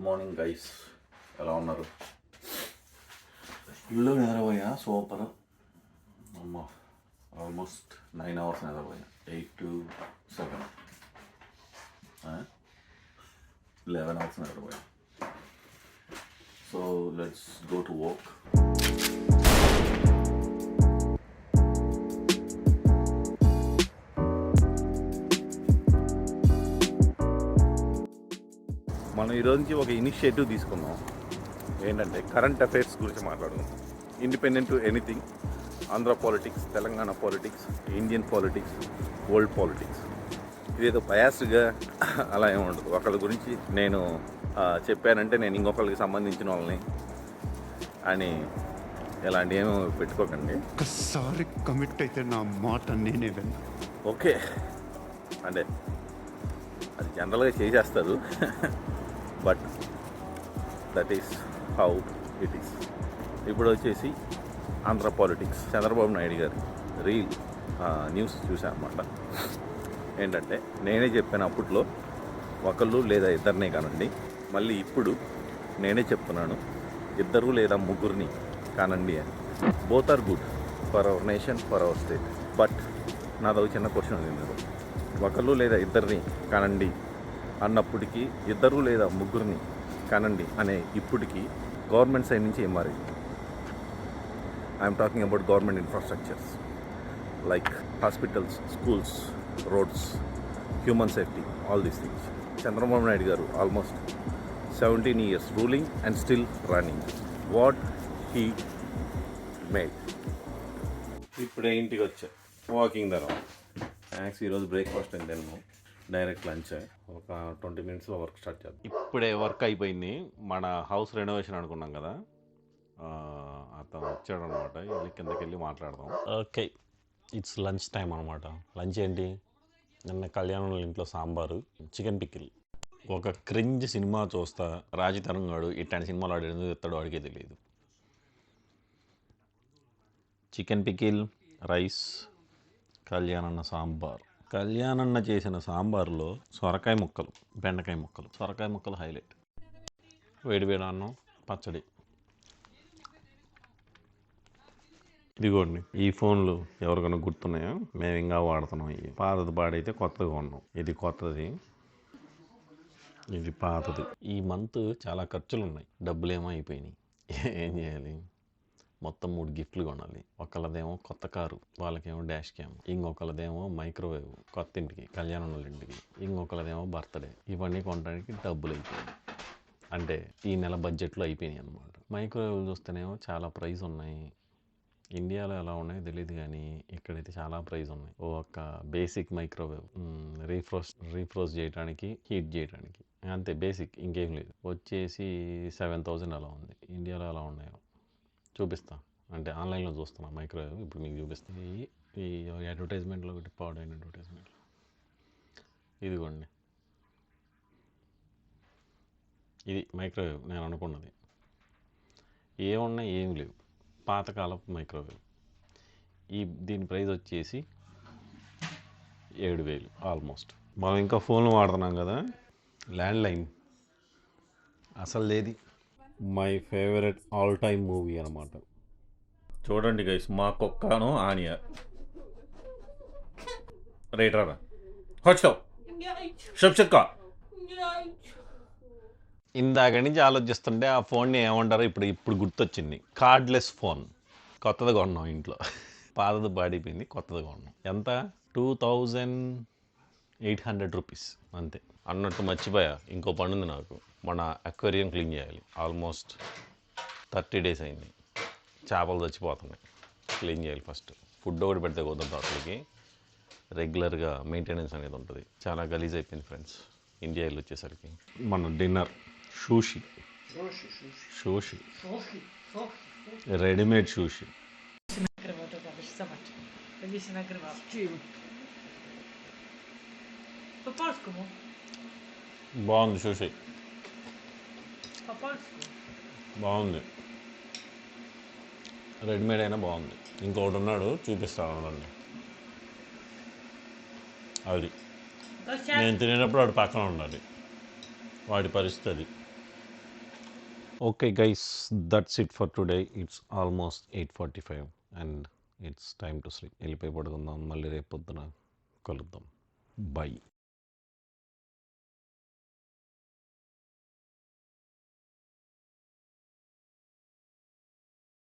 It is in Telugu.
గుడ్ మార్నింగ్ గైస్, ఎలా ఉన్నారు? ఇల్లు నిద్రపోయా సూపర్. అమ్మ ఆల్మోస్ట్ 9 hours నిద్రపోయా. 8 to 7 11 hours నిద్రపోయా. So let's go to work. మనం ఈరోజు నుంచి ఒక ఇనిషియేటివ్ తీసుకున్నాం. ఏంటంటే కరెంట్ అఫైర్స్ గురించి మాట్లాడదాం. Independent to anything. Andhra politics, Telangana politics, Indian politics, world politics. ఇదేదో బయాస్డ్గా అలా ఏమి ఉండదు. ఒకళ్ళ గురించి నేను చెప్పానంటే నేను ఇంకొకళ్ళకి సంబంధించిన వాళ్ళని అని ఎలాంటి ఏమో పెట్టుకోకండి. ఒక్కసారి కమిట్ అయితే నా మాట నేనే విన్నా. ఓకే, అంటే అది జనరల్గా చేసేస్తారు. But that is how it is. ఇప్పుడు వచ్చేసి ఆంధ్ర పాలిటిక్స్. చంద్రబాబు నాయుడు గారి రీల్ న్యూస్ చూశాను అనమాట. ఏంటంటే నేనే చెప్పాను అప్పట్లో ఒకళ్ళు లేదా ఇద్దరినే కానండి. మళ్ళీ ఇప్పుడు నేనే చెప్తున్నాను, ఇద్దరు లేదా ముగ్గురిని కానండి అని. Both are good for our nation, for our state. But నాదో చిన్న క్వశ్చన్ ఉంది. మీరు ఒకళ్ళు లేదా ఇద్దరిని కానండి అన్నప్పటికీ, ఇద్దరు లేదా ముగ్గురిని కానండి అనే ఇప్పటికీ గవర్నమెంట్ సైడ్ నుంచి ఏం మారింది? I'm talking about government infrastructures like hospitals, schools, roads, human safety, all these things. Chandrababu Naidu garu almost 17 years ruling and still running. What he made. ఇప్పుడే ఇంటికి వచ్చా, వాకింగ్ ద్వారా. థ్యాంక్స్. ఈరోజు బ్రేక్ఫాస్ట్ అని తిన్నాము, డైరెక్ట్ లంచ్. ఒక 20 minutesలో వర్క్ స్టార్ట్ చేద్దాం. ఇప్పుడే వర్క్ అయిపోయింది. మన హౌస్ రెనోవేషన్ అనుకున్నాం కదా, అతను వచ్చాడు అనమాట. వెళ్ళి కిందకి వెళ్ళి మాట్లాడదాం. ఓకే, ఇట్స్ లంచ్ టైం అనమాట. లంచ్ ఏంటి? నిన్న కళ్యాణం ఇంట్లో సాంబారు, చికెన్ పికిల్. ఒక క్రింజ్ సినిమా చూస్తా రాజతరంగాడు ఇట్లాంటి సినిమాలు ఆడు ఎందుకు తెస్తాడో వాడికే తెలియదు. చికెన్ పికిల్, రైస్, కళ్యాణన్న సాంబార్. కళ్యాణన్న చేసిన సాంబార్లో సొరకాయ ముక్కలు, బెండకాయ ముక్కలు, సొరకాయ ముక్కలు హైలైట్. వేడి వేడి అన్నం, పచ్చడి. ఇదిగోండి, ఈ ఫోన్లు ఎవరికైనా గుర్తున్నాయా? మేము ఇంకా వాడుతున్నాం. ఇవి పాతది పాడైతే కొత్తగా ఉన్నాం. ఇది కొత్తది, ఇది పాతది. ఈ మంత్ చాలా ఖర్చులు ఉన్నాయి, డబ్బులు ఏమో అయిపోయినాయి. ఏం చేయాలి? మొత్తం 3 గిఫ్ట్లు కొనాలి. ఒకళ్ళదేమో కొత్త కారు, వాళ్ళకేమో డాష్ క్యామ్. ఇంకొకళ్ళదేమో మైక్రోవేవ్ కొత్త ఇంటికి, కళ్యాణం వాళ్ళ ఇంటికి. ఇంకొకళ్ళదేమో బర్త్డే. ఇవన్నీ కొనడానికి డబ్బులు అయిపోయినాయి. అంటే ఈ నెల బడ్జెట్లో అయిపోయినాయి అన్నమాట. మైక్రోవేవ్ చూస్తేనేమో చాలా ప్రైస్ ఉన్నాయి. ఇండియాలో ఎలా ఉన్నాయో తెలియదు కానీ ఇక్కడైతే చాలా ప్రైస్ ఉన్నాయి. ఒక బేసిక్ మైక్రోవేవ్ రీఫ్రోజ్ చేయడానికి, హీట్ చేయడానికి, అంతే బేసిక్, ఇంకేం లేదు. వచ్చేసి 7,000 అలా ఉంది. ఇండియాలో ఎలా ఉన్నాయో చూపిస్తా. అంటే ఆన్లైన్లో చూస్తున్నా మైక్రోవేవ్, ఇప్పుడు మీకు చూపిస్తాను. ఈ అడ్వర్టైజ్మెంట్లో ఒకటి పాడైన అడ్వర్టైజ్మెంట్లో. ఇదిగోండి, ఇది మైక్రోవేవ్ నేను అనుకున్నది. ఏమున్నాయి? ఏమి లేవు. పాతకాలపు మైక్రోవేవ్. దీని ప్రైస్ వచ్చేసి 7,000 ఆల్మోస్ట్. మనం ఇంకా ఫోన్లు వాడుతున్నాం కదా, ల్యాండ్లైన్ అసలు లేది. My favourite all time movie అనమాట. చూడండి గైస్, మా కుక్కను ఆనియా రైట్ రా వచ్చావు చెక్క. ఇందాక నుంచి ఆలోచిస్తుంటే ఆ ఫోన్ని ఏమంటారో ఇప్పుడు గుర్తొచ్చింది. Cardless phone. కొత్తది కొన్నాం ఇంట్లో. పాతది పాడైపోయింది, కొత్తది కొన్నాం. ఎంత? 2,800 రూపీస్ అంతే. అన్నట్టు మర్చిపోయా, ఇంకో పని ఉంది నాకు. మన అక్వేరియం క్లీన్ చేయాలి. ఆల్మోస్ట్ 30 days అయింది. చేపలు చచ్చిపోతున్నాయి. క్లీన్ చేయాలి ఫస్ట్. ఫుడ్ ఒకటి పెడితే కుదరదు, అసలుకి రెగ్యులర్గా మెయింటెనెన్స్ అనేది ఉంటుంది. చాలా గలీజ్ అయిపోయింది ఫ్రెండ్స్ ఇండియా వెళ్ళి వచ్చేసరికి. మన డిన్నర్ షూషి, రెడీమేడ్ షూషి. బాగుంది షూషి, బాగుంది. రెడీమేడ్ అయినా బాగుంది. ఇంకొకటి ఉన్నాడు, చూపిస్తాను ఉండండి. అది నేను తినేటప్పుడు వాడు పక్కన ఉండాలి. వాడి పరిస్థితి అది. Okay guys, that's it for today. It's almost 8:45 and it's time to sleep. వెళ్ళిపోయి పడుకుందాం, మళ్ళీ రేపు పొద్దున కలుద్దాం. Bye.